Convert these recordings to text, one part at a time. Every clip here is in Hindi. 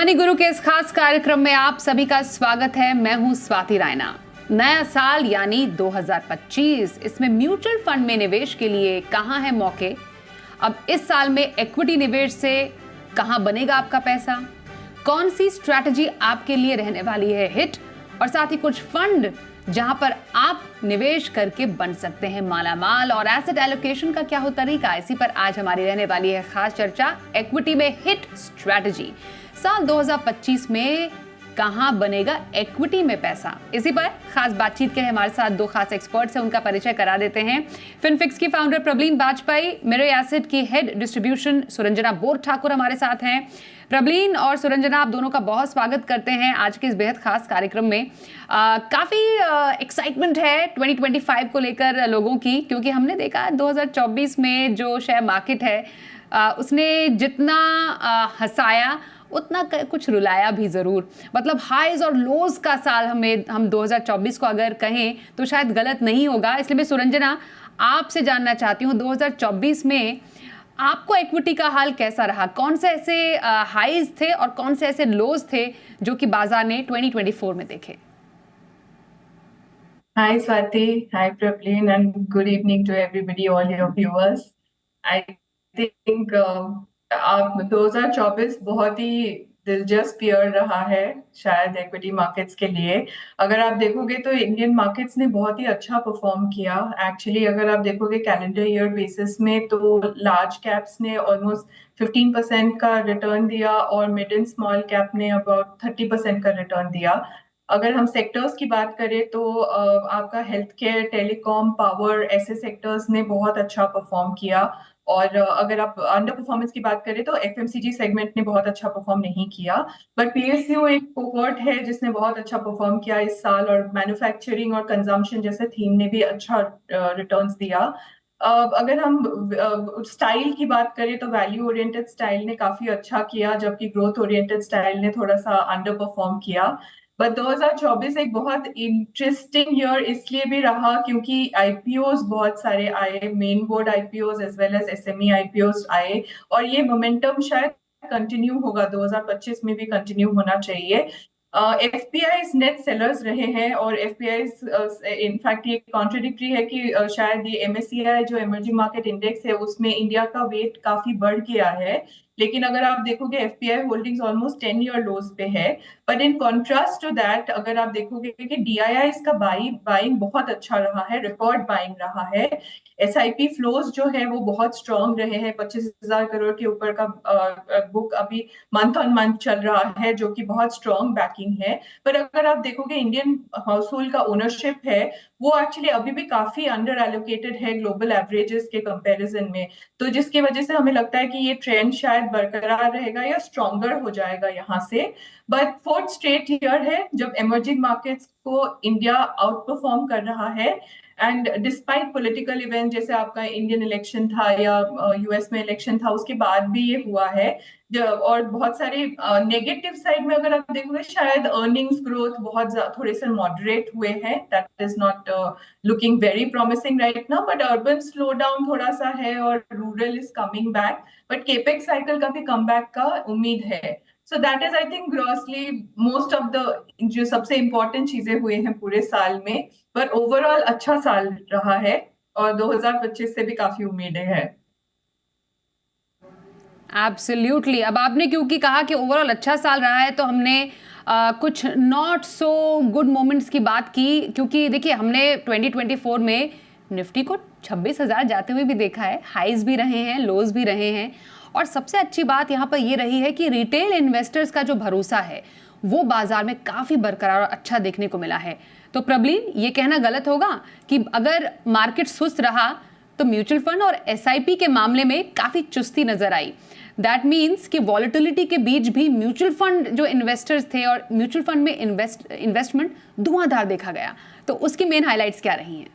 मनी गुरु के इस खास कार्यक्रम में आप सभी का स्वागत है। मैं हूं स्वाति रायना। नया साल यानी 2025, इसमें म्यूचुअल फंड में निवेश के लिए कहां है मौके? अब इस साल में इक्विटी निवेश से कहां बनेगा आपका पैसा? कौन सी स्ट्रैटेजी आपके लिए रहने वाली है हिट? और साथ ही कुछ फंड जहां पर आप निवेश करके बन सकते हैं मालामाल, और एसेट एलोकेशन का क्या हो तरीका, इसी पर आज हमारी रहने वाली है खास चर्चा। इक्विटी में हिट स्ट्रैटेजी, साल 2025 में कहां बनेगा इक्विटी में पैसा, इसी पर खास बातचीत के लिए हमारे साथ दो खास एक्सपर्ट्स हैं, उनका परिचय करा देते हैं। फिनफिक्स की founder Prableen Vajpayee, mirror asset की head distribution Suranjana bore Thakur हमारे साथ हैं। प्रबलीन और सुरंजना, आप दोनों का बहुत स्वागत करते हैं आज के इस बेहद खास कार्यक्रम में। काफी एक्साइटमेंट है 2025 को लेकर लोगों की, क्योंकि हमने देखा 2024 में जो शेयर मार्केट है उसने जितना हंसाया उतना कुछ रुलाया भी जरूर। मतलब हाईज और लोज का साल हम 2024 को अगर कहें तो शायद गलत नहीं होगा। इसलिए मैं सुरंजना आपसे जानना चाहती हूँ, 2024 में आपको इक्विटी का हाल कैसा रहा? कौन से ऐसे हाईज थे और कौन से ऐसे लोज थे जो कि बाजार ने 2024 में देखे? Hi Swati, hi Prableen, and good evening to everybody, all your viewers. I think आप 2024 बहुत ही दिलचस्प ईयर रहा है शायद इक्विटी मार्केट्स के लिए। अगर आप देखोगे तो इंडियन मार्केट्स ने बहुत ही अच्छा परफॉर्म किया। एक्चुअली अगर आप देखोगे कैलेंडर ईयर बेसिस में तो लार्ज कैप्स ने ऑलमोस्ट 15% का रिटर्न दिया और मिड एंड स्मॉल कैप ने अबाउट 30% का रिटर्न दिया। अगर हम सेक्टर्स की बात करें तो आपका हेल्थ केयर, टेलीकॉम, पावर, ऐसे सेक्टर्स ने बहुत अच्छा परफॉर्म किया। और अगर आप अंडर परफॉर्मेंस की बात करें तो एफएमसीजी सेगमेंट ने बहुत अच्छा परफॉर्म नहीं किया। बट पीएसयू एक कोहॉर्ट है जिसने बहुत अच्छा परफॉर्म किया इस साल, और मैन्युफैक्चरिंग और कंजम्पशन जैसे थीम ने भी अच्छा रिटर्न्स दिया। अगर हम स्टाइल की बात करें तो वैल्यू ओरिएंटेड स्टाइल ने काफी अच्छा किया, जबकि ग्रोथ ओरिएंटेड स्टाइल ने थोड़ा सा अंडर परफॉर्म किया। बट 2024 एक बहुत इंटरेस्टिंग ईयर इसलिए भी रहा क्योंकि आईपीओज बहुत सारे आए, main board IPOs as well as SME IPOs आए, और ये मोमेंटम शायद कंटिन्यू होगा, 2025 में भी कंटिन्यू होना चाहिए। एफपीआई नेट सेलर्स रहे हैं, और एफपीआई इनफैक्ट ये कॉन्ट्रडिक्टरी है कि शायद ये एमएससीआई जो इमर्जिंग मार्केट इंडेक्स है उसमें इंडिया का वेट काफी बढ़ गया है। लेकिन अगर आप देखोगे FPI holdings almost 10 year lows पे है। But in contrast to that अगर आप देखोगे कि डीआईआई का बाइंग बहुत अच्छा रहा है, रिकॉर्ड बाइंग रहा है। एसआईपी फ्लोज जो है वो बहुत स्ट्रांग रहे हैं, 25,000 करोड़ के ऊपर का बुक अभी मंथ ऑन मंथ चल रहा है, जो कि बहुत स्ट्रांग बैकिंग है। पर अगर आप देखोगे इंडियन हाउस होल्ड का ओनरशिप है वो एक्चुअली अभी भी काफी अंडर एलोकेटेड है ग्लोबल एवरेजेस के कंपैरिजन में। तो जिसकी वजह से हमें लगता है कि ये ट्रेंड शायद बरकरार रहेगा या स्ट्रॉन्गर हो जाएगा यहाँ से। बट फोर्थ स्ट्रेट ईयर है जब इमर्जिंग मार्केट्स को इंडिया आउट परफॉर्म कर रहा है। एंड डिस्पाइट पॉलिटिकल इवेंट जैसे आपका इंडियन इलेक्शन था या यूएस में इलेक्शन था, उसके बाद भी ये हुआ है। और बहुत सारे नेगेटिव साइड में अगर आप देखोगे शायद अर्निंग्स ग्रोथ बहुत थोड़े से मॉडरेट हुए हैं, that is not looking very promising right now. But urban slow down थोड़ा सा है और rural is coming back, but capex cycle का भी कम बैक का उम्मीद है। So that is I think grossly most of the जो सबसे इंपॉर्टेंट चीजें हुए हैं पूरे साल में। पर ओवरऑल अच्छा साल रहा है और 2025 से भी काफी उम्मीदें हैं। एब्सोल्युटली। अब आपने क्योंकि कहा कि ओवरऑल अच्छा साल रहा है तो हमने कुछ नॉट सो गुड मोमेंट्स की बात की, क्योंकि देखिए हमने 2024 में निफ्टी को 26,000 जाते हुए भी देखा है, हाईज भी रहे हैं, लोज भी रहे हैं। और सबसे अच्छी बात यहाँ पर ये रही है कि रिटेल इन्वेस्टर्स का जो भरोसा है वो बाजार में काफ़ी बरकरार और अच्छा देखने को मिला है। तो प्रबलीन, ये कहना गलत होगा कि अगर मार्केट सुस्त रहा तो म्यूचुअल फंड और एसआईपी के मामले में काफ़ी चुस्ती नजर आई। दैट मीन्स कि वॉलेटिलिटी के बीच भी म्यूचुअल फंड जो इन्वेस्टर्स थे और म्यूचुअल फंड में इन्वेस्टमेंट धुआंधार देखा गया। तो उसकी मेन हाइलाइट्स क्या रही हैं?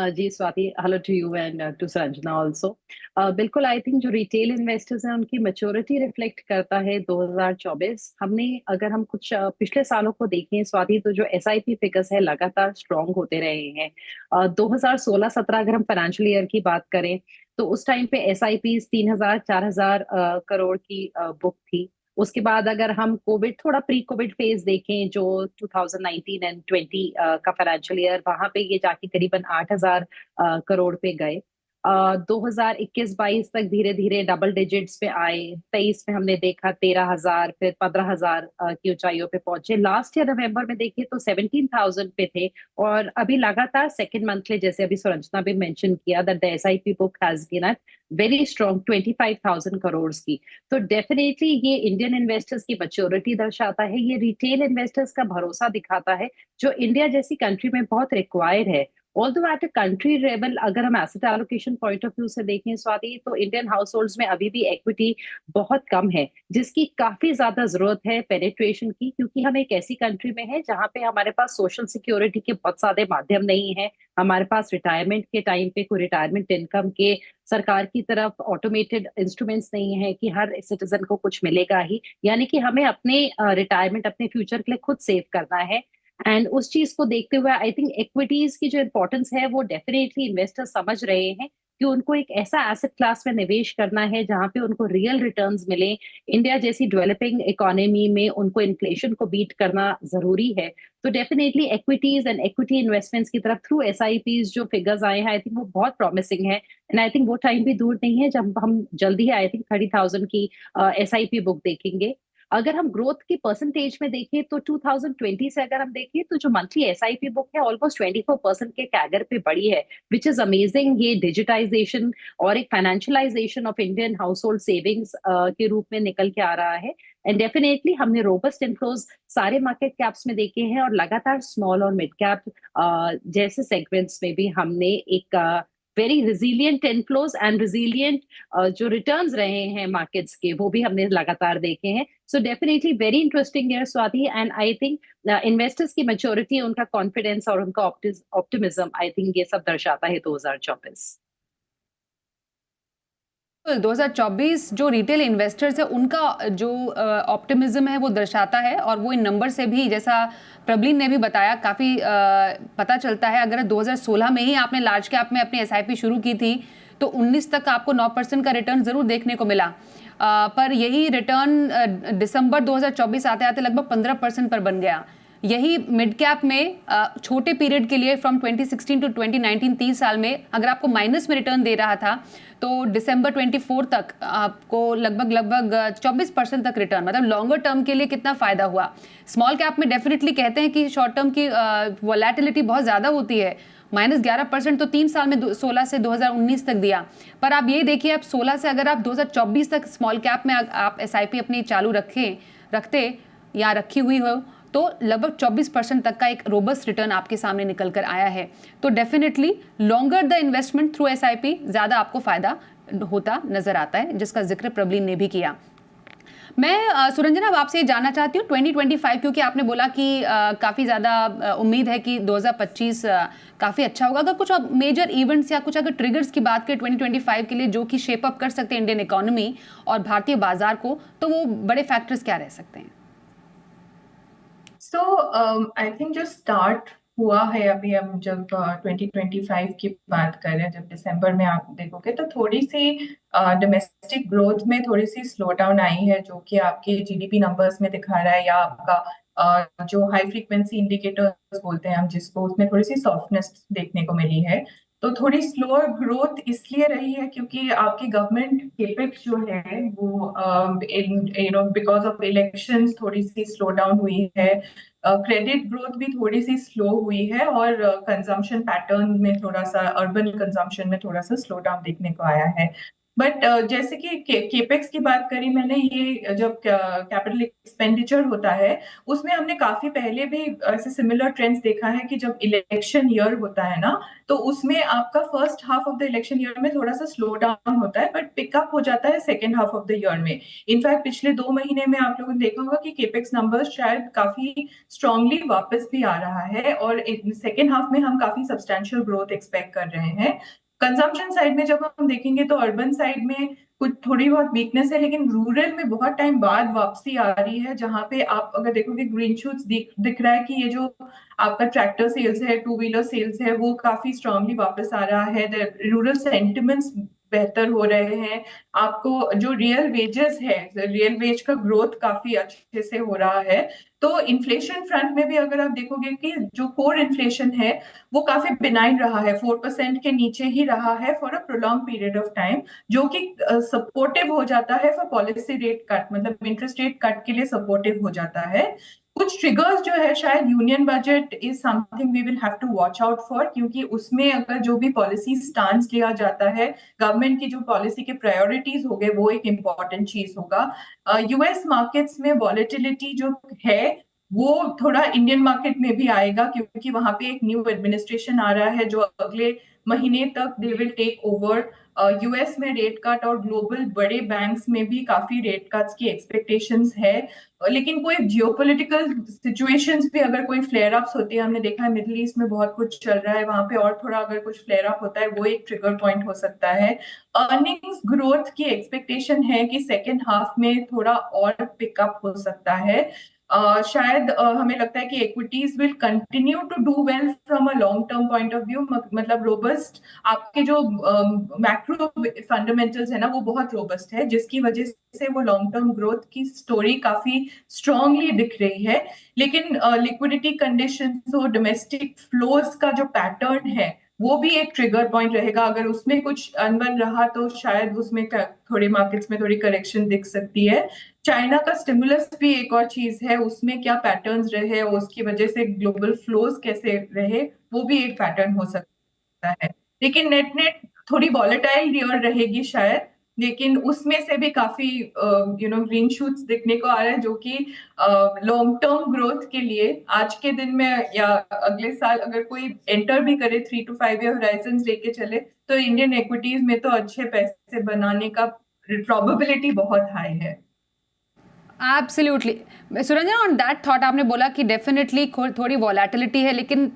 जी Swati, hello to you and to Sanjana also. बिल्कुल, आई थिंक जो रिटेल इन्वेस्टर्स हैं उनकी मैच्योरिटी रिफ्लेक्ट करता है 2024। हमने अगर हम कुछ पिछले सालों को देखें स्वाति, तो जो एसआईपी फिगर्स है लगातार स्ट्रॉन्ग होते रहे हैं। 2016-17 अगर हम फाइनेंशियल ईयर की बात करें तो उस टाइम पे एसआईपी 3,000-4,000 करोड़ की बुक थी। उसके बाद अगर हम कोविड, थोड़ा प्री कोविड फेज देखें जो 2019 एंड 20 का फाइनेंशियल ईयर, वहां पे ये जाके करीबन 8,000 करोड़ पे गए। 2021-22 तक धीरे धीरे डबल डिजिट्स पे आए। 23 में हमने देखा 13,000, फिर 15,000 की ऊंचाइयों पे पहुंचे। लास्ट ईयर नवंबर में देखिए तो 17,000 पे थे। और अभी लगातार सेकेंड मंथली, जैसे अभी सुरंजना भी मेंशन किया, that the SIP book has been at very strong 25,000 crore की। तो डेफिनेटली ये इंडियन इन्वेस्टर्स की मैच्योरिटी दर्शाता है, ये रिटेल इन्वेस्टर्स का भरोसा दिखाता है, जो इंडिया जैसी कंट्री में बहुत रिक्वायर्ड है। Although at a country level अगर हम asset allocation point of view से देखें स्वाति, तो इंडियन हाउस होल्ड्स में अभी भी इक्विटी बहुत कम है, जिसकी काफी ज्यादा जरूरत है पेनिट्रेशन की, क्योंकि हम एक ऐसी कंट्री में है जहां पे हमारे पास सोशल सिक्योरिटी के बहुत सारे माध्यम नहीं है। हमारे पास रिटायरमेंट के टाइम पे कोई रिटायरमेंट इनकम के सरकार की तरफ ऑटोमेटेड इंस्ट्रूमेंट्स नहीं है कि हर सिटीजन को कुछ मिलेगा ही। यानी कि हमें अपने रिटायरमेंट, अपने फ्यूचर के लिए खुद सेव करना है। एंड उस चीज को देखते हुए आई थिंक इक्विटीज की जो इंपॉर्टेंस है वो डेफिनेटली इन्वेस्टर समझ रहे हैं कि उनको एक ऐसा एसेट क्लास में निवेश करना है जहां पे उनको रियल रिटर्न्स मिले। इंडिया जैसी डेवलपिंग इकोनॉमी में उनको इन्फ्लेशन को बीट करना जरूरी है। तो definitely equities and equity investments की तरफ थ्रू एसआईपीज जो फिगर्स आए हैं, आई थिंक वो बहुत प्रॉमिसिंग है। एंड आई थिंक वो टाइम भी दूर नहीं है जब हम जल्दी ही आई थिंक 30,000 की एसआईपी बुक देखेंगे। अगर हम ग्रोथ की परसेंटेज में देखें तो 2020 से अगर हम देखें तो जो मंथली एसआईपी बुक है ऑलमोस्ट 24% के कैगर पे बढ़ी है, विच इज अमेजिंग। ये डिजिटाइजेशन और एक financialisation of Indian house hold savings के रूप में निकल के आ रहा है। एंड डेफिनेटली हमने रोबस्ट इनफ्लोज सारे मार्केट कैप्स में देखे हैं, और लगातार स्मॉल और मिड कैप जैसे सेगमेंट्स में भी हमने एक very resilient inflows and resilient जो रिटर्न्स रहे हैं मार्केट्स के, वो भी हमने लगातार देखे हैं। So definitely very interesting year Swati. And I think investors की मैच्योरिटी, उनका कॉन्फिडेंस और उनका ऑप्टिमिज्म, आई थिंक ये सब दर्शाता है 2024। 2024 जो रिटेल इन्वेस्टर्स है उनका जो ऑप्टिमिज्म है वो दर्शाता है, और वो इन नंबर से भी, जैसा प्रबलीन ने भी बताया, काफ़ी पता चलता है। अगर 2016 में ही आपने लार्ज कैप में अपनी एसआईपी शुरू की थी तो 19 तक आपको 9% का रिटर्न ज़रूर देखने को मिला, पर यही रिटर्न दिसंबर 2024 आते आते लगभग 15% पर बन गया। यही मिड कैप में छोटे पीरियड के लिए फ्रॉम 2016 टू 2019, 30 साल में अगर आपको माइनस में रिटर्न दे रहा था तो दिसंबर 24 तक आपको लगभग 24% तक रिटर्न, मतलब लॉन्गर टर्म के लिए कितना फायदा हुआ। स्मॉल कैप में डेफिनेटली कहते हैं कि शॉर्ट टर्म की वोलेटिलिटी बहुत ज़्यादा होती है, -11% तो 3 साल में 16 से 2019 तक दिया। पर आप ये देखिए, आप 16 से अगर आप 2024 तक स्मॉल कैप में आप एसआईपी अपनी चालू रखते या रखी हुई हो तो लगभग 24% तक का एक रोबस्ट रिटर्न आपके सामने निकल कर आया है। तो definitely longer the investment through SIP ज़्यादा आपको फायदा होता नजर आता है, जिसका जिक्र प्रबलीन ने भी किया। मैं सुरंजना अब आपसे जानना चाहती हूँ 2025, क्योंकि आपने बोला कि काफ़ी ज़्यादा उम्मीद है कि 2025 काफ़ी अच्छा होगा। अगर कुछ मेजर इवेंट्स या कुछ अगर ट्रिगर्स की बात करें 2025 के लिए जो कि शेप अप कर सकते हैं इंडियन इकोनॉमी और भारतीय बाजार को, तो वो बड़े फैक्टर्स क्या रह सकते हैं? सो आई थिंक जो स्टार्ट हुआ है अभी, हम जब 2025 की बात कर रहे हैं, जब दिसंबर में आप देखोगे तो थोड़ी सी डोमेस्टिक ग्रोथ में थोड़ी सी स्लो डाउन आई है, जो कि आपके जीडीपी नंबर्स में दिखा रहा है, या आपका जो हाई फ्रीक्वेंसी इंडिकेटर्स बोलते हैं हम जिसको, उसमें थोड़ी सी सॉफ्टनेस देखने को मिली है। तो थोड़ी स्लोअर ग्रोथ इसलिए रही है क्योंकि आपकी गवर्नमेंट केपेक्स जो है वो बिकॉज ऑफ इलेक्शंस थोड़ी सी स्लो डाउन हुई है। क्रेडिट ग्रोथ भी थोड़ी सी स्लो हुई है, और कंजम्पशन पैटर्न में थोड़ा सा, अर्बन कंजम्पशन में थोड़ा सा स्लो डाउन देखने को आया है। बट जैसे कि केपेक्स की बात करी मैंने, ये जब कैपिटल एक्सपेंडिचर होता है उसमें हमने काफी पहले भी ऐसे सिमिलर ट्रेंड्स देखा है कि जब इलेक्शन ईयर होता है ना, तो उसमें आपका first half of the election year में थोड़ा सा स्लो डाउन होता है, बट पिकअप हो जाता है second half of the year में। इनफैक्ट पिछले 2 महीने में आप लोगों ने देखा होगा कि केपेक्स नंबर्स शायद काफी स्ट्रांगली वापस भी आ रहा है, और सेकेंड हाफ में हम काफी सब्सटैंशियल ग्रोथ एक्सपेक्ट कर रहे हैं। कंजम्पशन साइड में जब हम देखेंगे तो अर्बन साइड में कुछ थोड़ी बहुत वीकनेस है, लेकिन रूरल में बहुत टाइम बाद वापसी आ रही है, जहां पे आप अगर देखोगे ग्रीन शूट्स दिख रहा है कि ये जो आपका ट्रैक्टर सेल्स है, टू व्हीलर सेल्स है, वो काफी स्ट्रांगली वापस आ रहा है। रूरल सेंटिमेंट्स बेहतर हो रहे हैं, आपको जो रियल वेजेस है, रियल वेज का ग्रोथ काफी अच्छे से हो रहा है। तो इन्फ्लेशन फ्रंट में भी अगर आप देखोगे कि जो कोर इन्फ्लेशन है वो काफी बिनाइन रहा है, 4% के नीचे ही रहा है for a prolong period of time, जो कि सपोर्टिव हो जाता है फॉर पॉलिसी रेट कट, मतलब इंटरेस्ट रेट कट के लिए सपोर्टिव हो जाता है। कुछ ट्रिगर्स जो है, शायद union budget is something we will have to watch out for, क्योंकि उसमें अगर जो भी पॉलिसी स्टांस लिया जाता है, गवर्नमेंट की जो पॉलिसी के प्रायोरिटीज हो गए, वो एक इम्पॉर्टेंट चीज होगा। यूएस मार्केट्स में वॉलेटिलिटी जो है वो थोड़ा इंडियन मार्केट में भी आएगा, क्योंकि वहां पे एक न्यू एडमिनिस्ट्रेशन आ रहा है जो अगले महीने तक they will take over. US में रेट कट और ग्लोबल बड़े बैंक्स में भी काफी रेट कट्स की एक्सपेक्टेशंस है। लेकिन कोई जियोपॉलिटिकल सिचुएशंस भी अगर कोई फ्लेयर अप्स होती है, हमने देखा है मिडिल ईस्ट में बहुत कुछ चल रहा है वहां पे, और थोड़ा अगर कुछ फ्लेयर अप होता है वो एक ट्रिगर पॉइंट हो सकता है। अर्निंग्स ग्रोथ की एक्सपेक्टेशन है कि सेकेंड हाफ में थोड़ा और पिकअप हो सकता है। शायद हमें लगता है कि equities will continue to do well from a long term point of view, मतलब रोबस्ट आपके जो मैक्रो फंडामेंटल्स है ना वो बहुत रोबस्ट है, जिसकी वजह से वो लॉन्ग टर्म ग्रोथ की स्टोरी काफी स्ट्रांगली दिख रही है। लेकिन लिक्विडिटी कंडीशंस और डोमेस्टिक फ्लोज का जो पैटर्न है वो भी एक ट्रिगर पॉइंट रहेगा। अगर उसमें कुछ अनबन रहा तो शायद उसमें थोड़े मार्केट्स में थोड़ी करेक्शन दिख सकती है। चाइना का स्टिमुलस भी एक और चीज है, उसमें क्या पैटर्न्स रहे और उसकी वजह से ग्लोबल फ्लोज कैसे रहे, वो भी एक पैटर्न हो सकता है। लेकिन नेट नेट थोड़ी वॉलेटाइल ईयर रहेगी शायद, लेकिन उसमें से भी काफी ग्रीन शूट्स दिखने को आ रहे हैं, जो कि लॉन्ग टर्म ग्रोथ के लिए आज के दिन में या अगले साल अगर कोई एंटर भी करे 3 to 5 ईयर होराइजन लेके चले, तो इंडियन इक्विटीज में तो अच्छे पैसे बनाने का प्रोबेबिलिटी बहुत हाई है। Absolutely. Suranjana, on that thought आपने बोला कि डेफिनेटली थोड़ी वॉलेटिलिटी है, लेकिन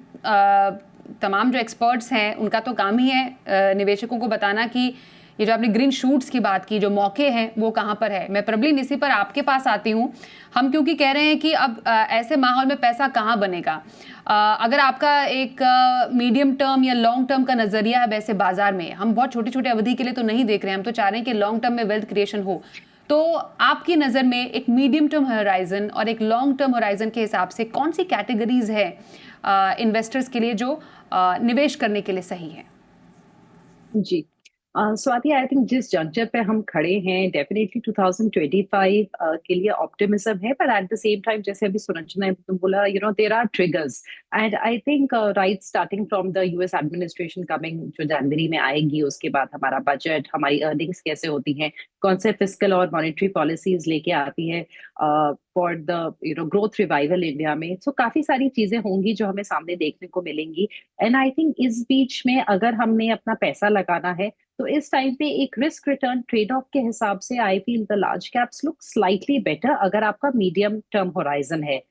तमाम जो एक्सपर्ट्स हैं उनका तो काम ही है निवेशकों को बताना कि ये जो आपने ग्रीन शूट्स की बात की, जो मौके हैं वो कहाँ पर है। मैं प्रबलिन इसी पर आपके पास आती हूँ। हम क्योंकि कह रहे हैं कि अब ऐसे माहौल में पैसा कहाँ बनेगा। अगर आपका एक मीडियम टर्म या लॉन्ग टर्म का नजरिया है वैसे बाजार में, हम बहुत छोटी छोटी अवधि के लिए तो नहीं देख रहे हैं, हम तो चाह रहे हैं कि लॉन्ग टर्म में वेल्थ क्रिएशन हो। तो आपकी नज़र में एक मीडियम टर्म होराइजन और एक लॉन्ग टर्म होराइजन के हिसाब से कौन सी कैटेगरीज है इन्वेस्टर्स के लिए जो निवेश करने के लिए सही है? जी, स्वाति, आई थिंक जिस जंक्चर पे हम खड़े हैं डेफिनेटली 2025 के लिए ऑप्टिमिज्म है, पर एट द सेम टाइम जैसे अभी सुरंजना ने बोला, there are triggers and I think right starting from the US administration coming, जो जनवरी में आएगी, उसके बाद हमारा बजट, हमारी अर्निंग्स कैसे होती हैं, कौन से फिस्कल और मॉनेटरी पॉलिसीज लेके आती है for the growth revival India में। सो काफी सारी चीजें होंगी जो हमें सामने देखने को मिलेंगी। एंड आई थिंक इस बीच में अगर हमने अपना पैसा लगाना है तो इस टाइम पे एक रिस्क रिटर्न ट्रेड ऑफ के हिसाब से I feel the large caps look slightly better अगर आपका मीडियम टर्म होराइजन है।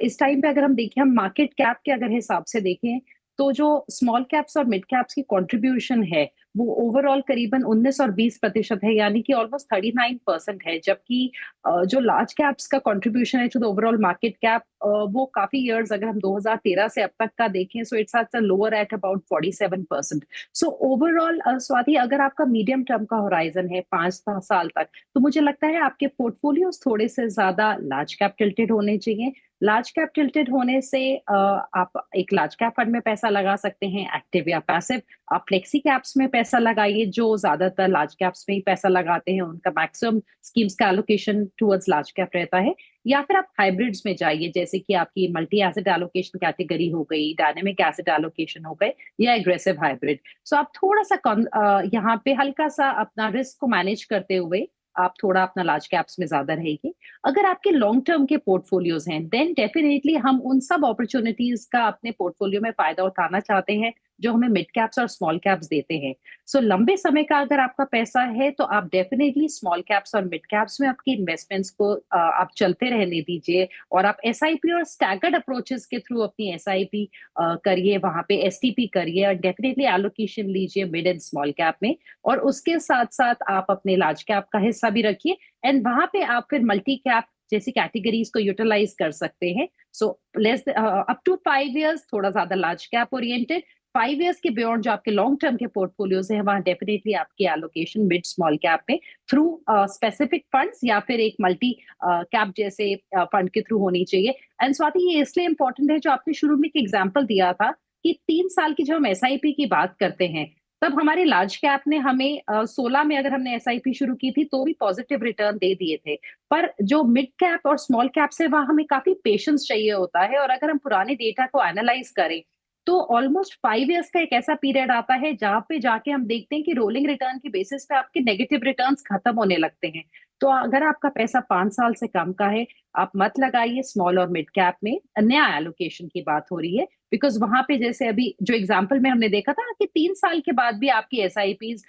इस टाइम पे अगर हम देखें, हम मार्केट कैप के अगर हिसाब से देखें, तो जो स्मॉल कैप्स और मिड कैप्स की कंट्रीब्यूशन है वो ओवरऑल करीबन 19 और 20% है, यानी कि ऑलमोस्ट 39% है। जबकि जो लार्ज कैप्स का कंट्रीब्यूशन है to the overall market cap, वो काफी इयर्स अगर हम 2013 से अब तक का देखें, so it's at lower at about 47%। So overall Swati, अगर आपका मीडियम टर्म का होराइजन है 5 साल तक, तो मुझे लगता है आपके पोर्टफोलियोज थोड़े से ज्यादा लार्ज कैप टिल्टेड होने चाहिए। लार्ज कैप टिल्टेड होने से आप एक लार्ज कैप फंड में पैसा लगा सकते हैं, एक्टिव या पैसिव। आप फ्लेक्सी कैप्स में पैसा लगाइए, जो ज्यादातर लार्ज कैप्स में ही पैसा लगाते हैं, उनका मैक्सिमम स्कीम्स का एलोकेशन टुवर्ड्स लार्ज कैप रहता है। या फिर आप हाइब्रिड्स में जाइए, जैसे कि आपकी मल्टी एसेट एलोकेशन कैटेगरी हो गई, डायनेमिक एसेट एलोकेशन हो गए, या एग्रेसिव हाइब्रिड। सो आप थोड़ा सा यहाँ पे हल्का सा अपना रिस्क को मैनेज करते हुए आप थोड़ा अपना लार्ज कैप्स में ज्यादा रहेगी। अगर आपके लॉन्ग टर्म के पोर्टफोलियोज हैं, देन डेफिनेटली हम उन सब अपॉर्चुनिटीज का अपने पोर्टफोलियो में फायदा उठाना चाहते हैं जो हमें मिड कैप्स और स्मॉल कैप्स देते हैं। सो लंबे समय का अगर आपका पैसा है तो आप डेफिनेटली स्मॉल कैप्स और मिड कैप्स में आपकी इन्वेस्टमेंट्स को आप चलते रहने दीजिए, और आप एसआईपी और स्टैगर्ड अप्रोचेस के थ्रू अपनी एसआईपी करिए, वहां पे एसटीपी करिए, और डेफिनेटली एलोकेशन लीजिए मिड एंड स्मॉल कैप में, और उसके साथ साथ आप अपने लार्ज कैप का हिस्सा भी रखिए। एंड वहां पे आप फिर मल्टी कैप जैसी कैटेगरीज को यूटिलाइज कर सकते हैं। So less up to 5 years थोड़ा ज्यादा लार्ज कैप ओरिएंटेड, 5 years के बियॉन्ड जो आपके लॉन्ग टर्म के पोर्टफोलियोज है, वहां डेफिनेटली आपकी एलोकेशन मिड स्मॉल कैप में थ्रू स्पेसिफिक फंड्स या फिर एक मल्टी कैप जैसे फंड के थ्रू होनी चाहिए। एंड स्वाति, ये इसलिए इंपॉर्टेंट है, जो आपने शुरू में एक एग्जाम्पल दिया था कि 3 साल की जब हम एसआईपी की बात करते हैं, तब हमारे लार्ज कैप ने हमें 16 में अगर हमने एसआईपी शुरू की थी तो भी पॉजिटिव रिटर्न दे दिए थे। पर जो मिड कैप और स्मॉल कैप से वहां हमें काफी पेशेंस चाहिए होता है, और अगर हम पुराने डेटा को एनालाइज करें तो ऑलमोस्ट 5 years का एक ऐसा पीरियड आता है जहां पे जाके हम देखते हैं कि रोलिंग रिटर्न की बेसिस पे आपके नेगेटिव रिटर्न्स खत्म होने लगते हैं। तो अगर आपका पैसा 5 साल से कम का है, आप मत लगाइए स्मॉल और मिड कैप में। नया एलोकेशन की बात हो रही है, बिकॉज वहां पे जैसे अभी जो एग्जांपल में हमने देखा था कि 3 साल के बाद भी आपकी एसआईपीज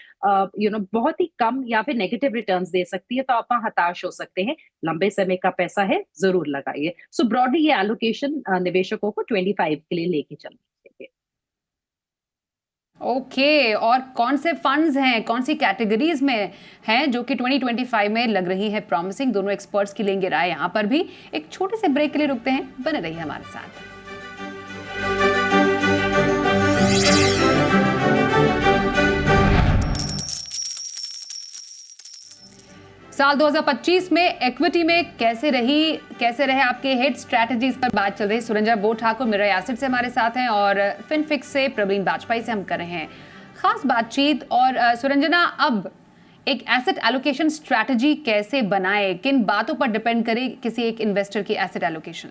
बहुत ही कम या फिर नेगेटिव रिटर्न्स दे सकती है, तो आप वहां हताश हो सकते हैं। लंबे समय का पैसा है, जरूर लगाइए। सो ब्रॉडली ये एलोकेशन निवेशकों को 25 के लिए लेके चलना चाहिए। ओके, और कौन से फंड्स हैं, कौन सी कैटेगरीज में हैं जो कि 2025 में लग रही है प्रॉमिसिंग? दोनों एक्सपर्ट्स की लेंगे राय यहाँ पर भी। एक छोटे से ब्रेक के लिए रुकते हैं, बने रहिए हमारे साथ। साल 2025 में इक्विटी में कैसे रहे आपके हिट स्ट्रैटेजीज पर बात चल रही है। सुरंजना बोस ठाकुर मिरर एसेट से हमारे साथ हैं और फिनफिक्स से प्रवीण बाजपेयी से हम कर रहे हैं खास बातचीत। और सुरंजना, अब एक एसेट एलोकेशन स्ट्रैटेजी कैसे बनाए, किन बातों पर डिपेंड करे किसी एक इन्वेस्टर की asset allocation?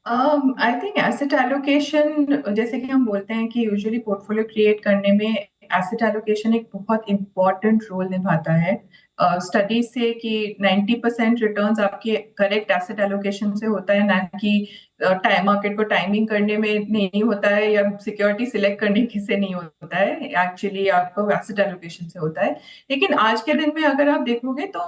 I think asset allocation, जैसे कि हम बोलते हैं कि यूजुअली पोर्टफोलियो क्रिएट करने में एसेट एलोकेशन एक बहुत इंपॉर्टेंट रोल निभाता है। स्टडीज से कि 90% रिटर्न्स आपके करेक्ट एसेट एलोकेशन से होता है, ना कि मार्केट को टाइमिंग करने में नहीं होता है या सिक्योरिटी सिलेक्ट करने की से नहीं होता है। एक्चुअली आपको एसेट एलोकेशन से होता है। लेकिन आज के दिन में अगर आप देखोगे तो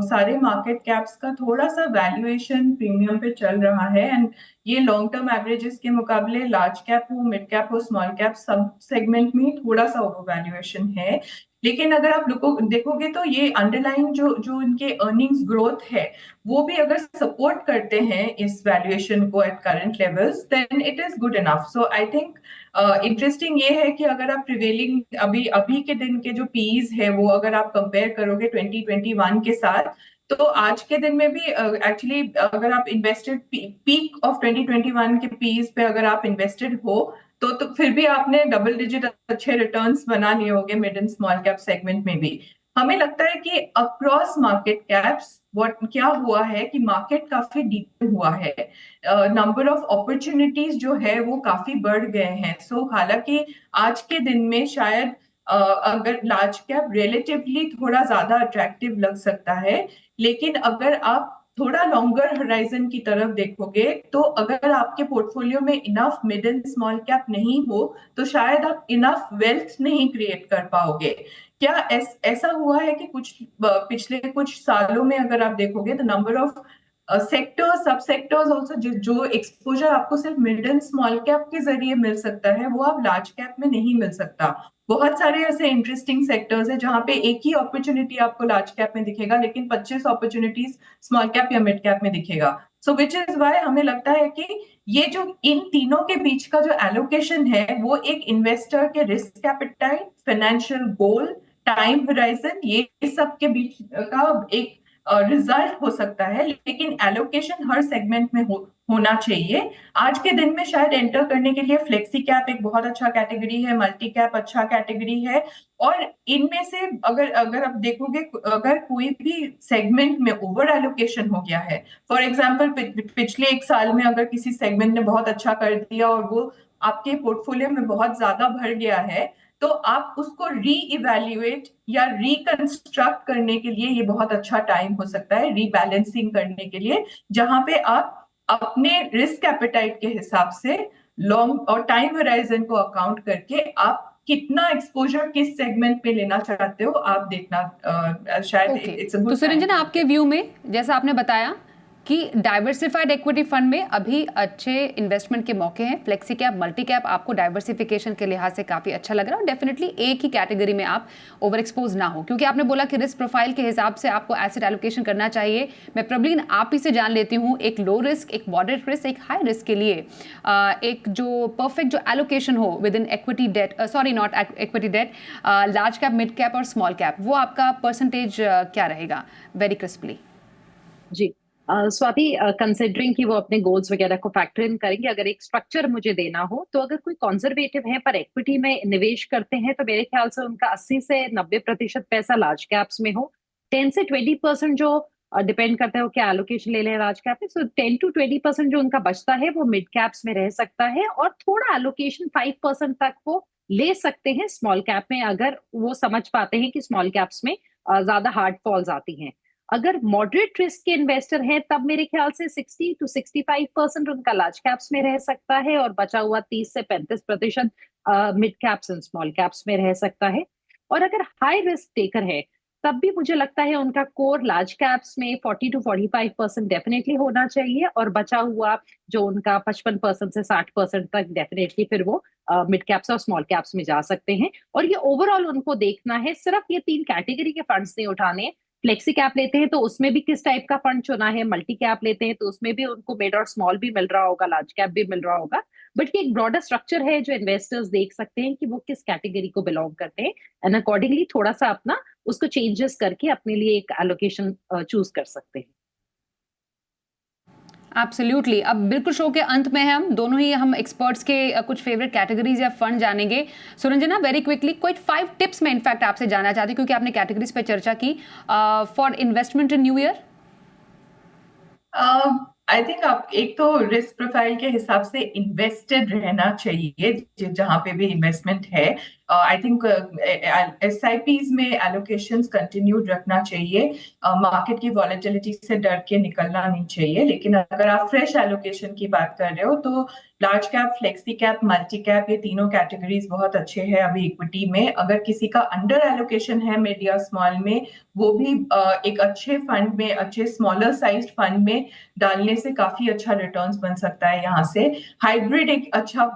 सारे मार्केट कैप्स का थोड़ा सा वैल्यूएशन प्रीमियम पे चल रहा है, एंड ये लॉन्ग टर्म एवरेजेस के मुकाबले लार्ज कैप हो, मिड कैप हो, स्मॉल कैप, सब सेगमेंट में थोड़ा सा ओवर वैल्यूएशन है। लेकिन अगर आप देखोगे तो ये अंडरलाइन जो इनके अर्निंग्स ग्रोथ है, वो भी अगर सपोर्ट करते हैं इस वैल्यूएशन को at current levels, then it is good enough. So I think interesting ये है कि अगर आप प्रिवेलिंग अभी के दिन के जो पीईज है वो अगर आप कंपेयर करोगे 2021 के साथ, तो आज के दिन में भी एक्चुअली अगर आप इन्वेस्टेड पीक ऑफ 2021 के पीज पे अगर आप इन्वेस्टेड हो तो फिर भी आपने डबल डिजिट अच्छे रिटर्न्स बना लिए होंगे mid and small cap segment में भी। हमें लगता है कि अक्रॉस मार्केट कैप्स क्या हुआ है कि मार्केट काफी डीप हुआ है, नंबर ऑफ अपॉर्चुनिटीज जो है वो काफी बढ़ गए हैं। सो हालांकि आज के दिन में शायद अगर लार्ज कैप रिलेटिवली थोड़ा ज्यादा अट्रैक्टिव लग सकता है, लेकिन अगर आप थोड़ा लॉन्गर होराइजन की तरफ देखोगे तो अगर आपके पोर्टफोलियो में enough mid and small cap नहीं हो तो शायद आप इनफ वेल्थ नहीं क्रिएट कर पाओगे। क्या ऐसा हुआ है कि पिछले कुछ सालों में अगर आप देखोगे तो नंबर ऑफ सेक्टर्स, सब सेक्टर्स ऑल्सो जो एक्सपोजर आपको सिर्फ मिड एंड स्मॉल कैप के जरिए मिल सकता है वो आप लार्ज कैप में नहीं मिल सकता। बहुत सारे ऐसे इंटरेस्टिंग सेक्टर्स है जहां पे एक ही अपॉर्चुनिटी आपको लार्ज कैप में दिखेगा लेकिन 25 अपॉर्चुनिटीज स्मॉल कैप या मिड कैप में दिखेगा। सो विच इज वाई हमें लगता है कि ये जो इन तीनों के बीच का जो एलोकेशन है वो एक इन्वेस्टर के risk appetite, financial goal, time horizon, ये सब के बीच का एक रिजल्ट हो सकता है। लेकिन एलोकेशन हर सेगमेंट में होना चाहिए। आज के दिन में शायद एंटर करने के लिए फ्लेक्सी कैप एक बहुत अच्छा कैटेगरी है, मल्टी कैप अच्छा कैटेगरी है, और इनमें से अगर आप देखोगे अगर कोई भी सेगमेंट में ओवर एलोकेशन हो गया है, फॉर एग्जांपल पिछले एक साल में अगर किसी सेगमेंट ने बहुत अच्छा कर दिया और वो आपके पोर्टफोलियो में बहुत ज्यादा भर गया है, तो आप उसको रीइवैल्यूएट या रिकंस्ट्रक्ट करने के लिए ये बहुत अच्छा टाइम हो सकता है, रीबैलेंसिंग करने के लिए, जहां पे आप अपने रिस्क एपेटाइट के हिसाब से लॉन्ग और टाइम होराइजन को अकाउंट करके आप कितना एक्सपोजर किस सेगमेंट पे लेना चाहते हो आप देखना शायद इट्स अ गुड। तो सुरंजना, आपके व्यू में जैसा आपने बताया कि डाइवर्सिफाइड इक्विटी फंड में अभी अच्छे इन्वेस्टमेंट के मौके हैं। फ्लेक्सी कैप, मल्टी कैप आपको डाइवर्सिफिकेशन के लिहाज से काफ़ी अच्छा लग रहा है और डेफिनेटली एक ही कैटेगरी में आप ओवर एक्सपोज ना हो, क्योंकि आपने बोला कि रिस्क प्रोफाइल के हिसाब से आपको एसेट एलोकेशन करना चाहिए। मैं प्रबलीन आप ही से जान लेती हूँ, एक लो रिस्क, एक मॉडरेट रिस्क, एक हाई रिस्क के लिए एक जो परफेक्ट जो एलोकेशन हो with in equity debt, sorry not equity debt, large cap, mid cap और स्मॉल कैप, वो आपका परसेंटेज क्या रहेगा? Very crisply. जी स्वाति, कंसिडरिंग कि वो अपने गोल्स वगैरह को फैक्टर इन करेंगे, अगर एक स्ट्रक्चर मुझे देना हो तो अगर कोई कंजर्वेटिव है पर इक्विटी में निवेश करते हैं तो मेरे ख्याल से उनका 80 से 90% पैसा लार्ज कैप्स में हो, 10 से 20% जो डिपेंड करता है वो क्या एलोकेशन ले लें लार्ज कैप में, सो 10 to 20% जो उनका बचता है वो मिड कैप्स में रह सकता है और थोड़ा एलोकेशन 5% तक वो ले सकते हैं स्मॉल कैप में, अगर वो समझ पाते हैं कि स्मॉल कैप्स में ज्यादा हार्ड फॉल्स आती हैं। अगर मॉडरेट रिस्क के इन्वेस्टर हैं तब मेरे ख्याल से 60 to 65% उनका लार्ज कैप्स में रह सकता है और बचा हुआ 30 से 35% mid caps and small caps में रह सकता है। और अगर हाई रिस्क टेकर है तब भी मुझे लगता है उनका कोर लार्ज कैप्स में 40 to 45% डेफिनेटली होना चाहिए और बचा हुआ जो उनका 55% से 60% तक डेफिनेटली फिर वो मिड कैप्स और स्मॉल कैप्स में जा सकते हैं। और ये ओवरऑल उनको देखना है, सिर्फ ये 3 कैटेगरी के फंड्स नहीं उठाने। फ्लेक्सी कैप लेते हैं तो उसमें भी किस टाइप का फंड चुना है, मल्टी कैप लेते हैं तो उसमें भी उनको मिड और स्मॉल भी मिल रहा होगा, लार्ज कैप भी मिल रहा होगा, बट ये एक ब्रॉडर स्ट्रक्चर है जो इन्वेस्टर्स देख सकते हैं कि वो किस कैटेगरी को बिलोंग करते हैं एंड अकॉर्डिंगली थोड़ा सा अपना उसको चेंजेस करके अपने लिए एक एलोकेशन चूज कर सकते हैं। एब्सोल्युटली। अब बिल्कुल शो के अंत में है, हम दोनों ही हम एक्सपर्ट्स के कुछ फेवरेट कैटेगरीज या फंड जानेंगे। सुरंजना, वेरी क्विकली कोई 5 टिप्स में इनफैक्ट आपसे जानना चाहती हूँ, क्योंकि आपने कैटेगरीज पे चर्चा की for investment in new year. I think आप एक तो रिस्क प्रोफाइल के हिसाब से इन्वेस्टेड रहना चाहिए जहां पे भी इन्वेस्टमेंट है। आई थिंक SIPs में एलोकेशंस कंटिन्यूड रखना चाहिए। मार्केट की वॉलेटिलिटी से डर के निकलना नहीं चाहिए। लेकिन अगर आप फ्रेश एलोकेशन की बात कर रहे हो तो large cap, flexi cap, multi cap, ये तीनों कैटेगरीज बहुत अच्छे हैं अभी इक्विटी में। अगर किसी का अंडर एलोकेशन है मिड या स्मॉल में, वो भी एक अच्छे फंड में, अच्छे स्मॉलर साइज्ड फंड में डालने से काफी अच्छा रिटर्न्स बन सकता है। यहाँ से हाइब्रिड एक अच्छा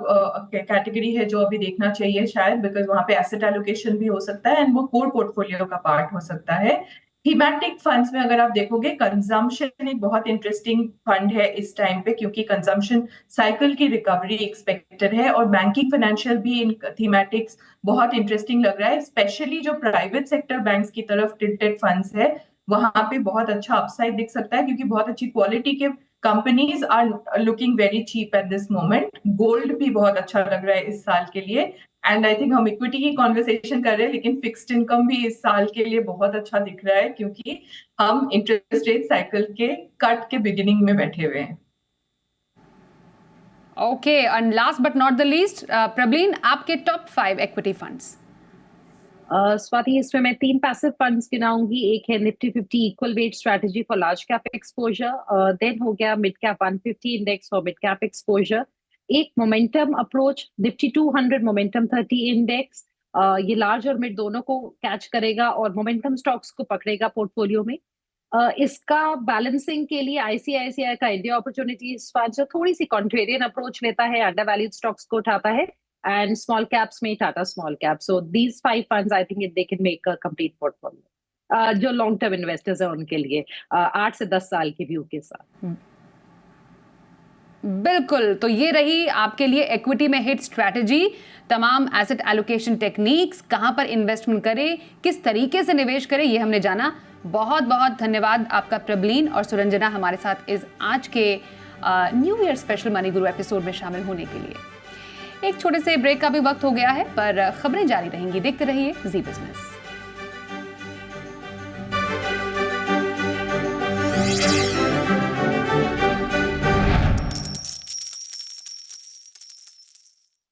कैटेगरी है जो अभी देखना चाहिए शायद, बिकॉज वहां पे एसेट एलोकेशन भी हो सकता है एंड वो कोर पोर्टफोलियो का पार्ट हो सकता है। थीमेटिक फंड्स में अगर आप देखोगे, कंजम्पशन एक बहुत इंटरेस्टिंग फंड है इस टाइम पे, क्योंकि कंजम्पशन साइकिल की रिकवरी एक्सपेक्टेड है और बैंकिंग फाइनेंशियल भी इन थीमेटिक्स बहुत इंटरेस्टिंग लग रहा है। स्पेशली जो प्राइवेट सेक्टर बैंक्स की तरफ टिल्टेड फंड्स है वहां पे बहुत अच्छा अपसाइड दिख सकता है, क्योंकि बहुत अच्छी क्वालिटी के companies are looking very cheap at this moment. Gold भी बहुत अच्छा लग रहा है इस साल के लिए। एंड आई थिंक हम इक्विटी की कॉन्वर्सेशन कर रहे हैं, लेकिन फिक्स्ड इनकम भी इस साल के लिए बहुत अच्छा दिख रहा है, क्योंकि हम इंटरेस्ट रेट साइकिल के कट के बिगिनिंग में बैठे हुए हैं। Okay, and last but not the least, Prabhleen, आपके टॉप 5 इक्विटी फंड्स। स्वाति, इसमें मैं 3 पैसिव फंड्स गिनाऊंगी। एक है Nifty 50 equal weight strategy for large cap exposure, then हो गया mid cap 150 index for mid cap exposure, एक momentum approach Nifty 200 momentum 30 index, ये लार्ज और मिड दोनों को कैच करेगा और मोमेंटम स्टॉक्स को पकड़ेगा पोर्टफोलियो में। इसका बैलेंसिंग के लिए ICICI का इंडिया अपॉर्चुनिटीज फंड जो थोड़ी सी कॉन्ट्रेरियन अप्रोच लेता है, अंडर वैल्यूड स्टॉक्स को उठाता है, and small caps में Tata small cap. So these 5 funds, I think they can make a complete portfolio. जो long term investors हैं उनके लिए 8 से 10 साल की व्यू के साथ। बिल्कुल, तो ये रही आपके लिए इक्विटी में हिट स्ट्रैटेजी, तमाम एसेट एलोकेशन टेक्निक्स, कहां पर इन्वेस्टमेंट करें, किस तरीके से निवेश करें, ये हमने जाना। बहुत बहुत धन्यवाद आपका प्रबलीन और सुरंजना हमारे साथ इस आज के न्यू ईयर स्पेशल मनी गुरु एपिसोड में शामिल होने के लिए। एक छोटे से ब्रेक का भी वक्त हो गया है, पर खबरें जारी रहेंगी। देखते रहिए जी बिजनेस।